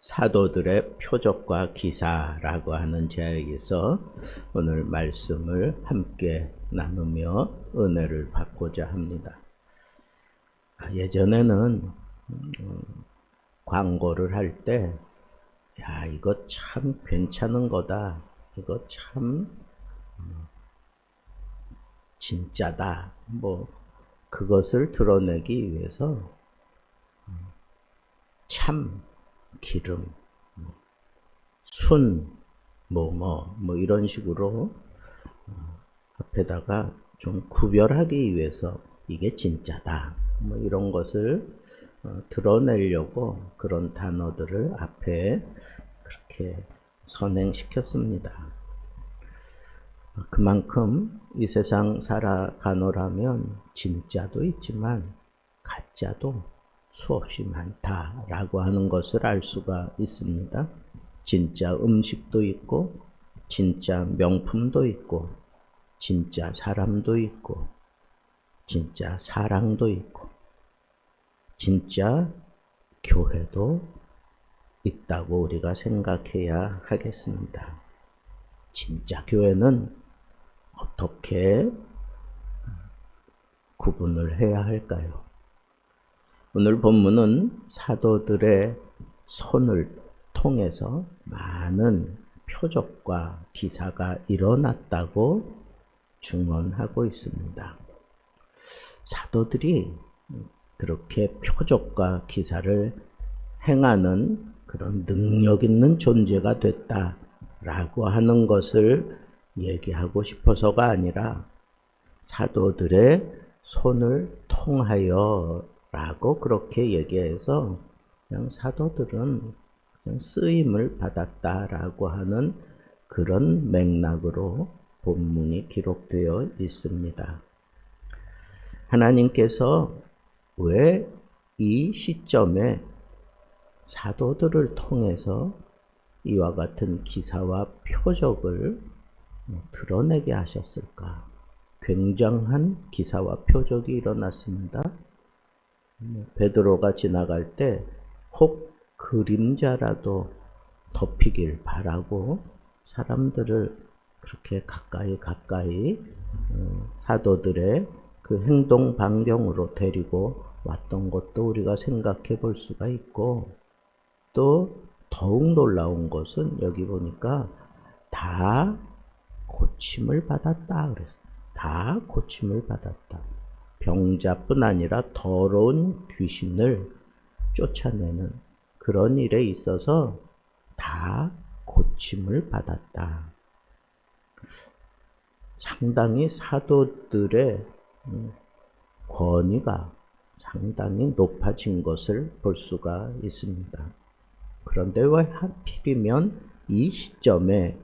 사도들의 표적과 기사라고 하는 제약에서 오늘 말씀을 함께 나누며 은혜를 받고자 합니다. 예전에는 광고를 할 때 야, 이거 참 괜찮은 거다. 이거 참 진짜다. 그것을 드러내기 위해서 참 기름, 순, 이런 식으로 앞에다가 좀 구별하기 위해서 이게 진짜다. 이런 것을 드러내려고 그런 단어들을 앞에 그렇게 선행시켰습니다. 그만큼 이 세상 살아가노라면 진짜도 있지만 가짜도 수없이 많다라고 하는 것을 알 수가 있습니다. 진짜 음식도 있고 진짜 명품도 있고 진짜 사람도 있고 진짜 사랑도 있고 진짜 교회도 있다고 우리가 생각해야 하겠습니다. 진짜 교회는 어떻게 구분을 해야 할까요? 오늘 본문은 사도들의 손을 통해서 많은 표적과 기사가 일어났다고 증언하고 있습니다. 사도들이 그렇게 표적과 기사를 행하는 그런 능력 있는 존재가 됐다라고 하는 것을 얘기하고 싶어서가 아니라 사도들의 손을 통하여 라고 그렇게 얘기해서 그냥 사도들은 그냥 쓰임을 받았다라고 하는 그런 맥락으로 본문이 기록되어 있습니다. 하나님께서 왜 이 시점에 사도들을 통해서 이와 같은 기사와 표적을 드러내게 하셨을까? 굉장한 기사와 표적이 일어났습니다. 베드로가 지나갈 때 혹 그림자라도 덮이길 바라고 사람들을 그렇게 가까이 사도들의 그 행동 반경으로 데리고 왔던 것도 우리가 생각해 볼 수가 있고, 또 더욱 놀라운 것은 여기 보니까 다 고침을 받았다 그랬어요. 다 고침을 받았다. 병자뿐 아니라 더러운 귀신을 쫓아내는 그런 일에 있어서 다 고침을 받았다. 상당히 사도들의 권위가 상당히 높아진 것을 볼 수가 있습니다. 그런데 왜 하필이면 이 시점에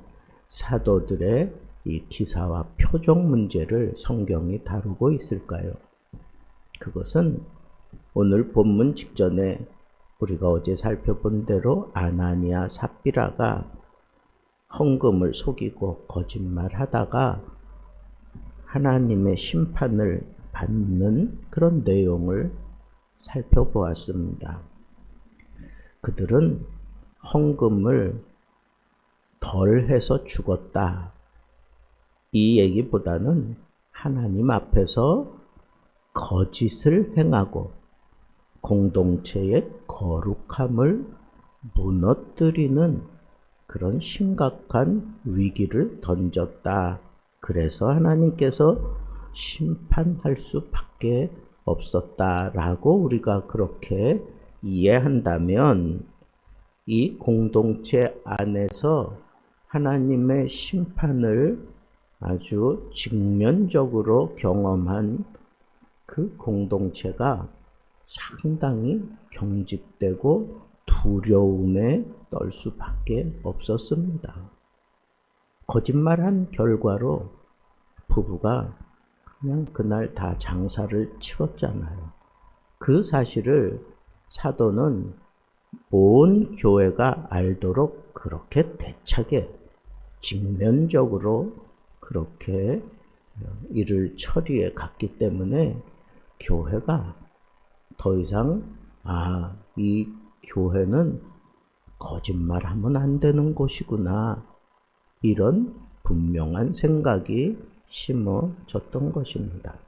사도들의 이 기사와 표적 문제를 성경이 다루고 있을까요? 그것은 오늘 본문 직전에 우리가 어제 살펴본 대로 아나니아 삽비라가 헌금을 속이고 거짓말하다가 하나님의 심판을 받는 그런 내용을 살펴보았습니다. 그들은 헌금을 덜 해서 죽었다. 이 얘기보다는 하나님 앞에서 거짓을 행하고 공동체의 거룩함을 무너뜨리는 그런 심각한 위기를 던졌다. 그래서 하나님께서 심판할 수밖에 없었다라고 우리가 그렇게 이해한다면 이 공동체 안에서 하나님의 심판을 아주 직면적으로 경험한 그 공동체가 상당히 경직되고 두려움에 떨 수밖에 없었습니다. 거짓말한 결과로 부부가 그냥 그날 다 장사를 치렀잖아요. 그 사실을 사도는 온 교회가 알도록 그렇게 대차게 직면적으로 그렇게 일을 처리해 갔기 때문에 교회가 더 이상 이 교회는 거짓말하면 안 되는 곳이구나. 이런 분명한 생각이 심어졌던 것입니다.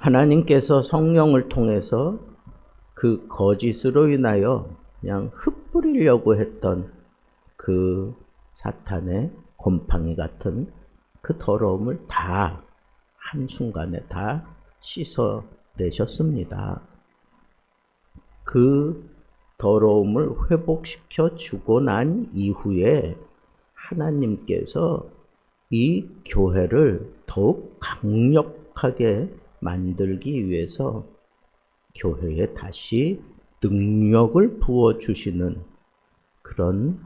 하나님께서 성령을 통해서 그 거짓으로 인하여 그냥 흩뿌리려고 했던 그 사탄의 곰팡이 같은 그 더러움을 다 한순간에 다 씻어내셨습니다. 그 더러움을 회복시켜 주고 난 이후에 하나님께서 이 교회를 더욱 강력하게 만들기 위해서 교회에 다시 능력을 부어주시는 그런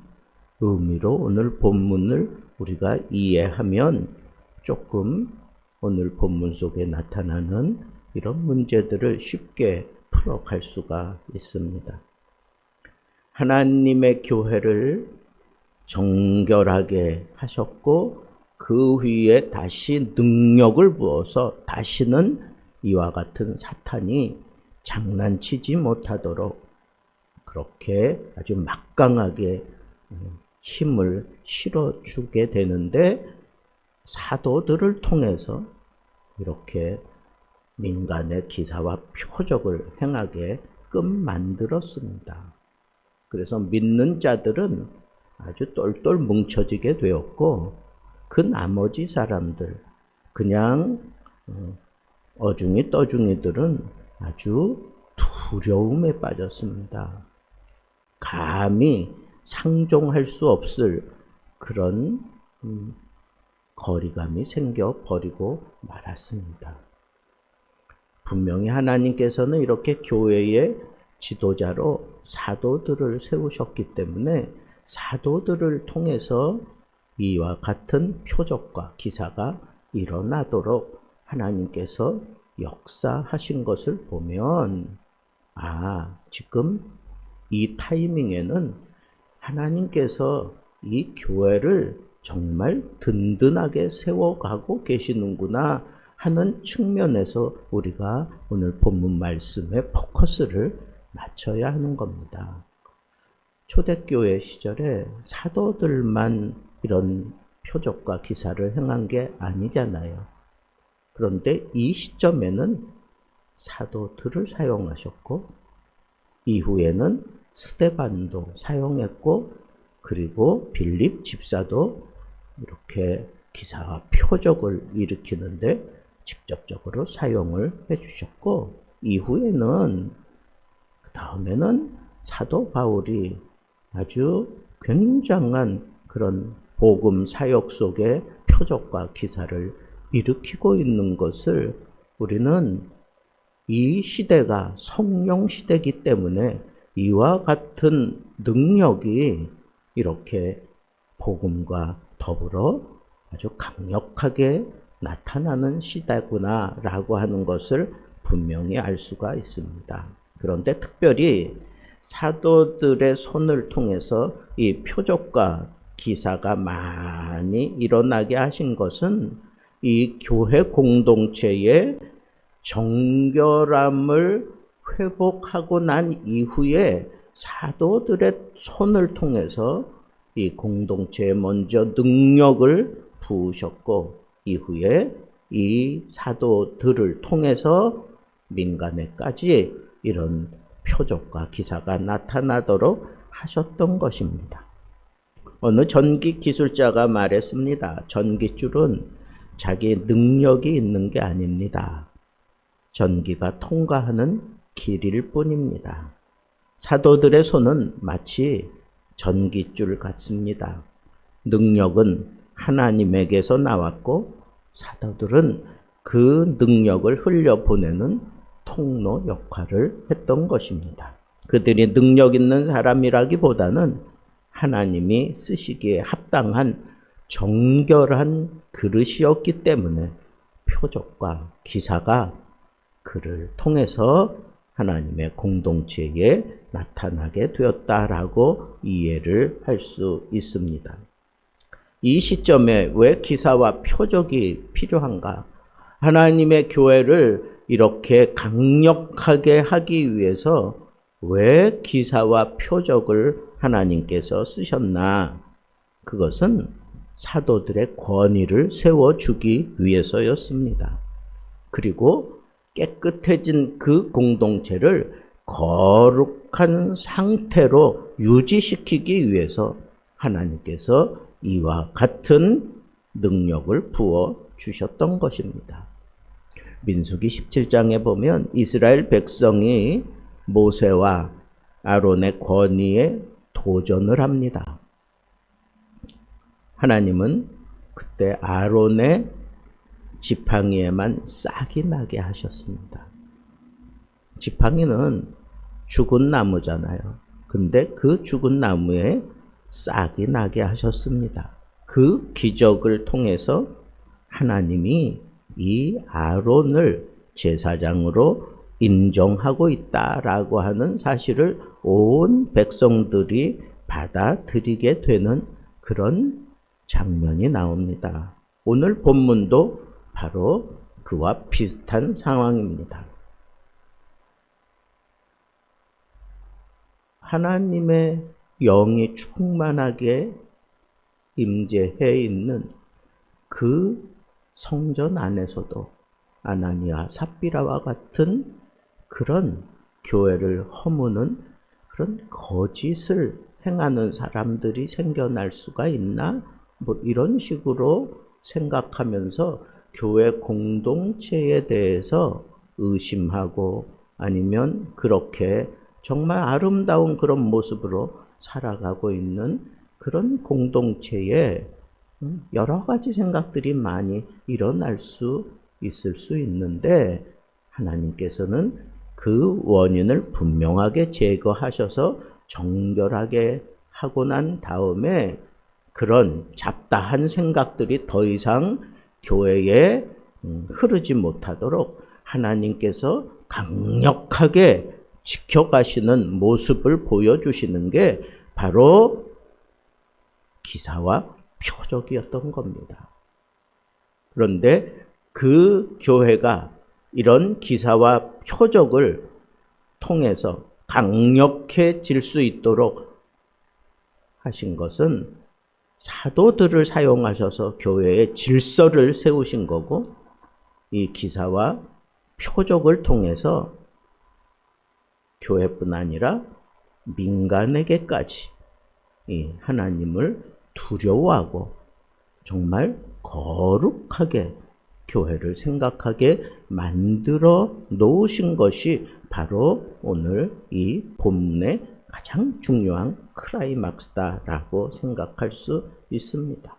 의미로 오늘 본문을 우리가 이해하면 조금 오늘 본문 속에 나타나는 이런 문제들을 쉽게 풀어갈 수가 있습니다. 하나님의 교회를 정결하게 하셨고 그 위에 다시 능력을 부어서 다시는 이와 같은 사탄이 장난치지 못하도록 그렇게 아주 막강하게 힘을 실어주게 되는데 사도들을 통해서 이렇게 민간의 기사와 표적을 행하게끔 만들었습니다. 그래서 믿는 자들은 아주 똘똘 뭉쳐지게 되었고 그 나머지 사람들 그냥 어중이 떠중이들은 아주 두려움에 빠졌습니다. 감히 상종할 수 없을 그런 거리감이 생겨버리고 말았습니다. 분명히 하나님께서는 이렇게 교회의 지도자로 사도들을 세우셨기 때문에 사도들을 통해서 이와 같은 표적과 기사가 일어나도록 하나님께서 역사하신 것을 보면 지금 이 타이밍에는 하나님께서 이 교회를 정말 든든하게 세워가고 계시는구나 하는 측면에서 우리가 오늘 본문 말씀에 포커스를 맞춰야 하는 겁니다. 초대교회 시절에 사도들만 이런 표적과 기사를 행한 게 아니잖아요. 그런데 이 시점에는 사도들을 사용하셨고 이후에는 스데반도 사용했고 그리고 빌립 집사도 이렇게 기사와 표적을 일으키는데 직접적으로 사용을 해주셨고 이후에는 그 다음에는 사도 바울이 아주 굉장한 그런 복음 사역 속에 표적과 기사를 일으키고 있는 것을 우리는 이 시대가 성령 시대이기 때문에 이와 같은 능력이 이렇게 복음과 더불어 아주 강력하게 나타나는 시대구나라고 하는 것을 분명히 알 수가 있습니다. 그런데 특별히 사도들의 손을 통해서 이 표적과 기사가 많이 일어나게 하신 것은 이 교회 공동체의 정결함을 회복하고 난 이후에 사도들의 손을 통해서 이 공동체에 먼저 능력을 부으셨고 이후에 이 사도들을 통해서 민간에까지 이런 표적과 기사가 나타나도록 하셨던 것입니다. 어느 전기 기술자가 말했습니다. 전기줄은 자기 능력이 있는 게 아닙니다. 전기가 통과하는 길일 뿐입니다. 사도들의 손은 마치 전기줄 같습니다. 능력은 하나님에게서 나왔고 사도들은 그 능력을 흘려보내는 통로 역할을 했던 것입니다. 그들이 능력 있는 사람이라기보다는 하나님이 쓰시기에 합당한 정결한 그릇이었기 때문에 표적과 기사가 그를 통해서 하나님의 공동체에 나타나게 되었다라고 이해를 할 수 있습니다. 이 시점에 왜 기사와 표적이 필요한가? 하나님의 교회를 이렇게 강력하게 하기 위해서 왜 기사와 표적을 하나님께서 쓰셨나? 그것은 사도들의 권위를 세워주기 위해서였습니다. 그리고 깨끗해진 그 공동체를 거룩한 상태로 유지시키기 위해서 하나님께서 이와 같은 능력을 부어 주셨던 것입니다. 민수기 17장에 보면 이스라엘 백성이 모세와 아론의 권위에 도전을 합니다. 하나님은 그때 아론의 지팡이에만 싹이 나게 하셨습니다. 지팡이는 죽은 나무잖아요. 근데 그 죽은 나무에 싹이 나게 하셨습니다. 그 기적을 통해서 하나님이 이 아론을 제사장으로 인정하고 있다라고 하는 사실을 온 백성들이 받아들이게 되는 그런 장면이 나옵니다. 오늘 본문도 바로 그와 비슷한 상황입니다. 하나님의 영이 충만하게 임재해 있는 그 성전 안에서도 아나니아 삽비라와 같은 그런 교회를 허무는 그런 거짓을 행하는 사람들이 생겨날 수가 있나? 이런 식으로 생각하면서 교회 공동체에 대해서 의심하고 아니면 그렇게 정말 아름다운 그런 모습으로 살아가고 있는 그런 공동체에 여러 가지 생각들이 많이 일어날 수 있을 수 있는데 하나님께서는 그 원인을 분명하게 제거하셔서 정결하게 하고 난 다음에 그런 잡다한 생각들이 더 이상 교회에 흐르지 못하도록 하나님께서 강력하게 지켜가시는 모습을 보여주시는 게 바로 기사와 표적이었던 겁니다. 그런데 그 교회가 이런 기사와 표적을 통해서 강력해질 수 있도록 하신 것은 사도들을 사용하셔서 교회의 질서를 세우신 거고 이 기사와 표적을 통해서 교회뿐 아니라 민간에게까지 이 하나님을 두려워하고 정말 거룩하게 교회를 생각하게 만들어 놓으신 것이 바로 오늘 이 본문의 가장 중요한 클라이막스다라고 생각할 수 있습니다.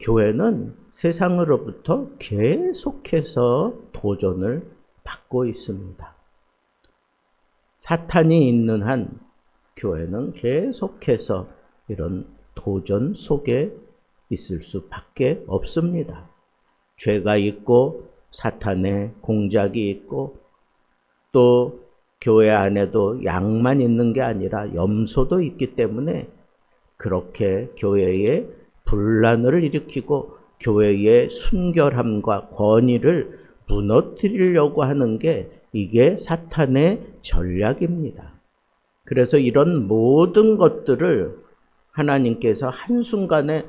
교회는 세상으로부터 계속해서 도전을 받고 있습니다. 사탄이 있는 한 교회는 계속해서 이런 도전 속에 있을 수밖에 없습니다. 죄가 있고 사탄의 공작이 있고 또 교회 안에도 양만 있는 게 아니라 염소도 있기 때문에 그렇게 교회에 분란을 일으키고 교회의 순결함과 권위를 무너뜨리려고 하는 게 이게 사탄의 전략입니다. 그래서 이런 모든 것들을 하나님께서 한순간에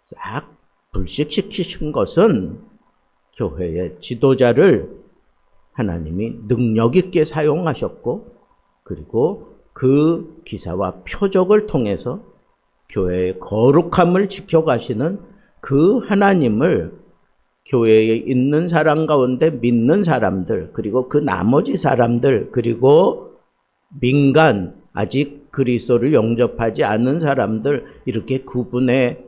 싹 불식시키신 것은 교회의 지도자를 하나님이 능력 있게 사용하셨고 그리고 그 기사와 표적을 통해서 교회의 거룩함을 지켜가시는 그 하나님을 교회에 있는 사람 가운데 믿는 사람들 그리고 그 나머지 사람들 그리고 민간 아직 그리스도를 영접하지 않은 사람들 이렇게 구분해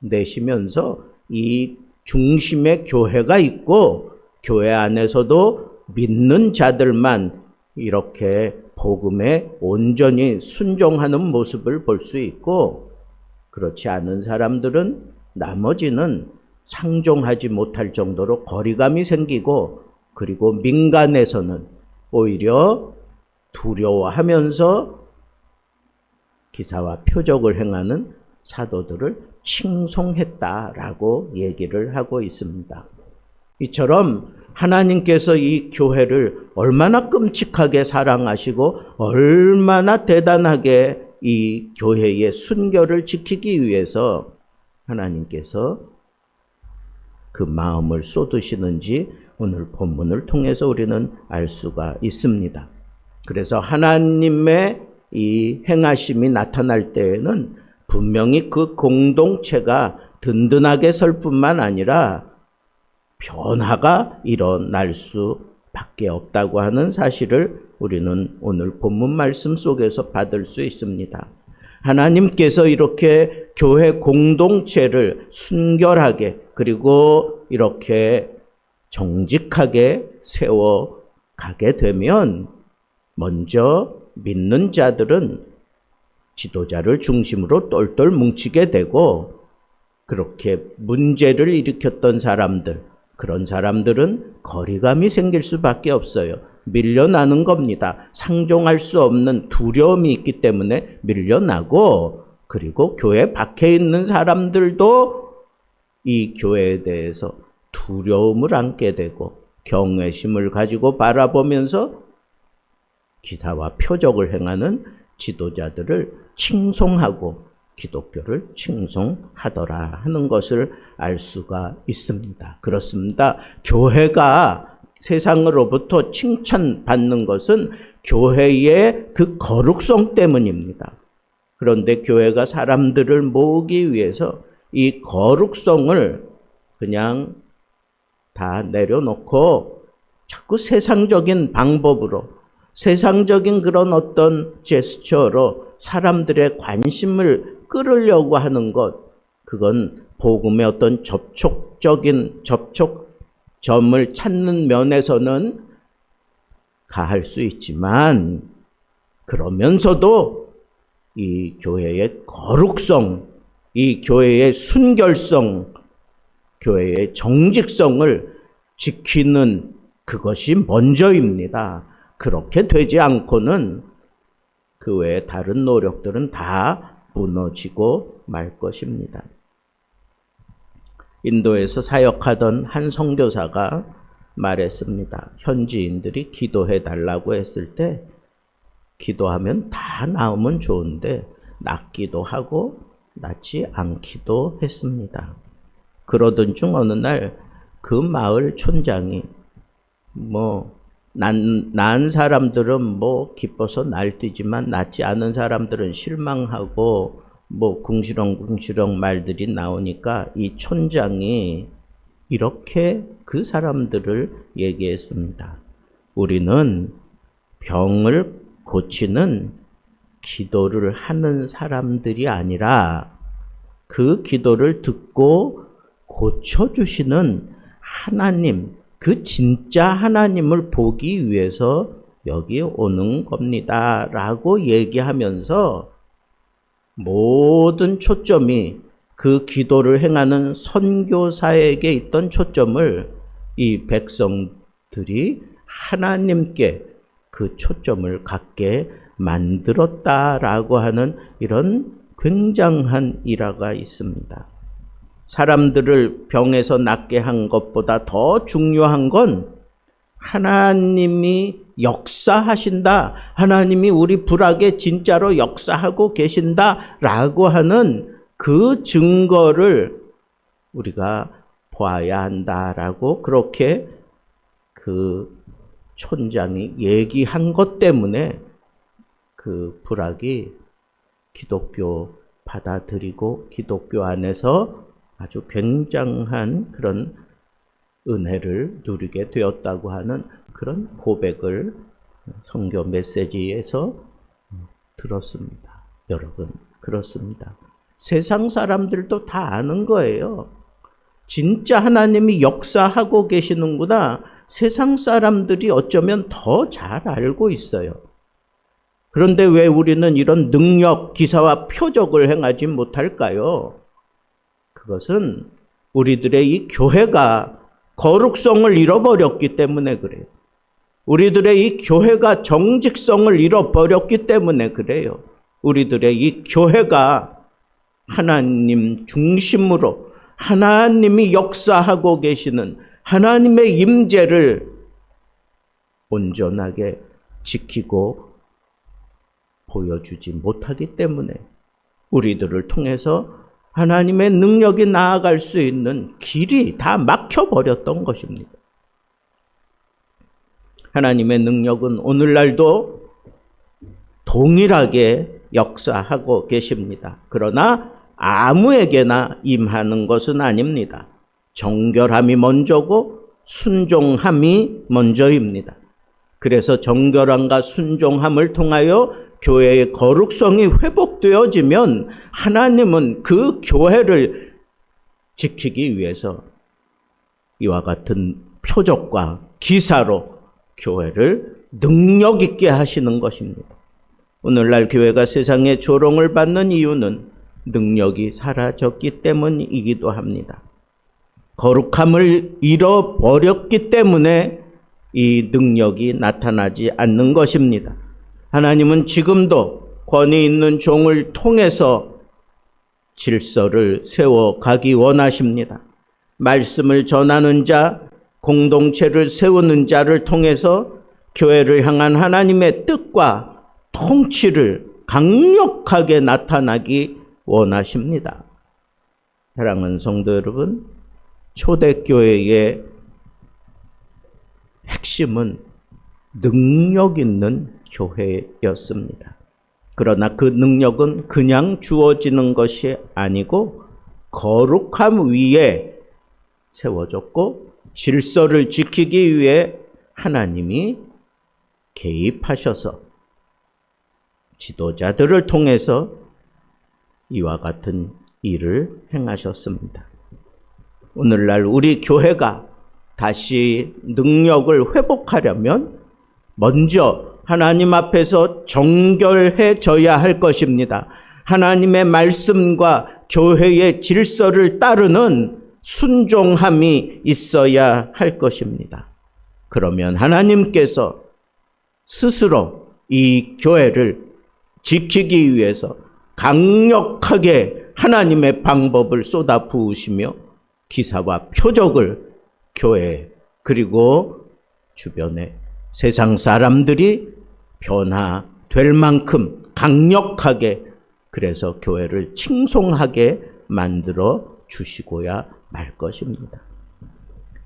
내시면서 이 중심에 교회가 있고 교회 안에서도 믿는 자들만 이렇게 복음에 온전히 순종하는 모습을 볼 수 있고 그렇지 않은 사람들은 나머지는 상종하지 못할 정도로 거리감이 생기고 그리고 민간에서는 오히려 두려워하면서 기사와 표적을 행하는 사도들을 칭송했다라고 얘기를 하고 있습니다. 이처럼 하나님께서 이 교회를 얼마나 끔찍하게 사랑하시고 얼마나 대단하게 이 교회의 순결을 지키기 위해서 하나님께서 그 마음을 쏟으시는지 오늘 본문을 통해서 우리는 알 수가 있습니다. 그래서 하나님의 이 행하심이 나타날 때에는 분명히 그 공동체가 든든하게 설 뿐만 아니라 변화가 일어날 수밖에 없다고 하는 사실을 우리는 오늘 본문 말씀 속에서 받을 수 있습니다. 하나님께서 이렇게 교회 공동체를 순결하게 그리고 이렇게 정직하게 세워가게 되면 먼저 믿는 자들은 지도자를 중심으로 똘똘 뭉치게 되고 그렇게 문제를 일으켰던 사람들, 그런 사람들은 거리감이 생길 수밖에 없어요. 밀려나는 겁니다. 상종할 수 없는 두려움이 있기 때문에 밀려나고 그리고 교회 밖에 있는 사람들도 이 교회에 대해서 두려움을 안게 되고 경외심을 가지고 바라보면서 기사와 표적을 행하는 지도자들을 칭송하고 기독교를 칭송하더라 하는 것을 알 수가 있습니다. 그렇습니다. 교회가 세상으로부터 칭찬받는 것은 교회의 그 거룩성 때문입니다. 그런데 교회가 사람들을 모으기 위해서 이 거룩성을 그냥 다 내려놓고 자꾸 세상적인 방법으로 세상적인 그런 어떤 제스처로 사람들의 관심을 끌으려고 하는 것, 그건 복음의 어떤 접촉점을 찾는 면에서는 가할 수 있지만 그러면서도 이 교회의 거룩성, 이 교회의 순결성, 교회의 정직성을 지키는 그것이 먼저입니다. 그렇게 되지 않고는 그 외에 다른 노력들은 다 무너지고 말 것입니다. 인도에서 사역하던 한 선교사가 말했습니다. 현지인들이 기도해 달라고 했을 때 기도하면 다 나으면 좋은데 낫기도 하고 낫지 않기도 했습니다. 그러던 중 어느 날 그 마을 촌장이 난 사람들은 기뻐서 날뛰지만 낫지 않은 사람들은 실망하고 궁시렁궁시렁 말들이 나오니까 이 촌장이 이렇게 그 사람들을 얘기했습니다. 우리는 병을 고치는 기도를 하는 사람들이 아니라 그 기도를 듣고 고쳐주시는 하나님, 그 진짜 하나님을 보기 위해서 여기 오는 겁니다. 라고 얘기하면서 모든 초점이 그 기도를 행하는 선교사에게 있던 초점을 이 백성들이 하나님께 그 초점을 갖게 만들었다라고 하는 이런 굉장한 일화가 있습니다. 사람들을 병에서 낫게 한 것보다 더 중요한 건 하나님이 역사하신다. 하나님이 우리 불악에 진짜로 역사하고 계신다라고 하는 그 증거를 우리가 보아야 한다라고 그렇게 그 촌장이 얘기한 것 때문에 그 불악이 기독교 받아들이고 기독교 안에서 아주 굉장한 그런 은혜를 누리게 되었다고 하는 그런 고백을 선교 메시지에서 들었습니다. 여러분, 그렇습니다. 세상 사람들도 다 아는 거예요. 진짜 하나님이 역사하고 계시는구나. 세상 사람들이 어쩌면 더 잘 알고 있어요. 그런데 왜 우리는 이런 능력, 기사와 표적을 행하지 못할까요? 그것은 우리들의 이 교회가 거룩성을 잃어버렸기 때문에 그래요. 우리들의 이 교회가 정직성을 잃어버렸기 때문에 그래요. 우리들의 이 교회가 하나님 중심으로 하나님이 역사하고 계시는 하나님의 임재를 온전하게 지키고 보여주지 못하기 때문에 우리들을 통해서 하나님의 능력이 나아갈 수 있는 길이 다 막혀버렸던 것입니다. 하나님의 능력은 오늘날도 동일하게 역사하고 계십니다. 그러나 아무에게나 임하는 것은 아닙니다. 정결함이 먼저고 순종함이 먼저입니다. 그래서 정결함과 순종함을 통하여 교회의 거룩성이 회복되어지면 하나님은 그 교회를 지키기 위해서 이와 같은 표적과 기사로 교회를 능력 있게 하시는 것입니다. 오늘날 교회가 세상에 조롱을 받는 이유는 능력이 사라졌기 때문이기도 합니다. 거룩함을 잃어버렸기 때문에 이 능력이 나타나지 않는 것입니다. 하나님은 지금도 권위 있는 종을 통해서 질서를 세워가기 원하십니다. 말씀을 전하는 자, 공동체를 세우는 자를 통해서 교회를 향한 하나님의 뜻과 통치를 강력하게 나타나기 원하십니다. 사랑하는 성도 여러분, 초대교회의 핵심은 능력 있는 교회였습니다. 그러나 그 능력은 그냥 주어지는 것이 아니고 거룩함 위에 세워졌고 질서를 지키기 위해 하나님이 개입하셔서 지도자들을 통해서 이와 같은 일을 행하셨습니다. 오늘날 우리 교회가 다시 능력을 회복하려면 먼저 하나님 앞에서 정결해져야 할 것입니다. 하나님의 말씀과 교회의 질서를 따르는 순종함이 있어야 할 것입니다. 그러면 하나님께서 스스로 이 교회를 지키기 위해서 강력하게 하나님의 방법을 쏟아 부으시며 기사와 표적을 교회 그리고 주변의 세상 사람들이 변화될 만큼 강력하게 그래서 교회를 칭송하게 만들어 주시고야 말 것입니다.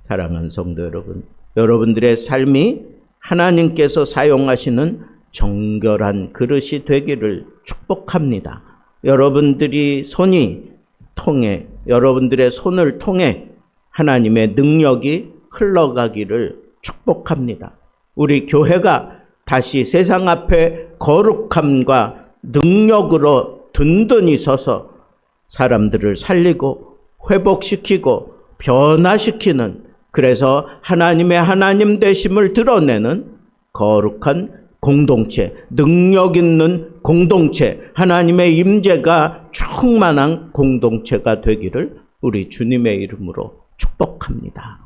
사랑하는 성도 여러분, 여러분들의 삶이 하나님께서 사용하시는 정결한 그릇이 되기를 축복합니다. 여러분들의 손을 통해 하나님의 능력이 흘러가기를 축복합니다. 우리 교회가 다시 세상 앞에 거룩함과 능력으로 든든히 서서 사람들을 살리고 회복시키고 변화시키는, 그래서 하나님의 하나님 되심을 드러내는 거룩한 공동체, 능력 있는 공동체, 하나님의 임재가 충만한 공동체가 되기를 우리 주님의 이름으로 축복합니다.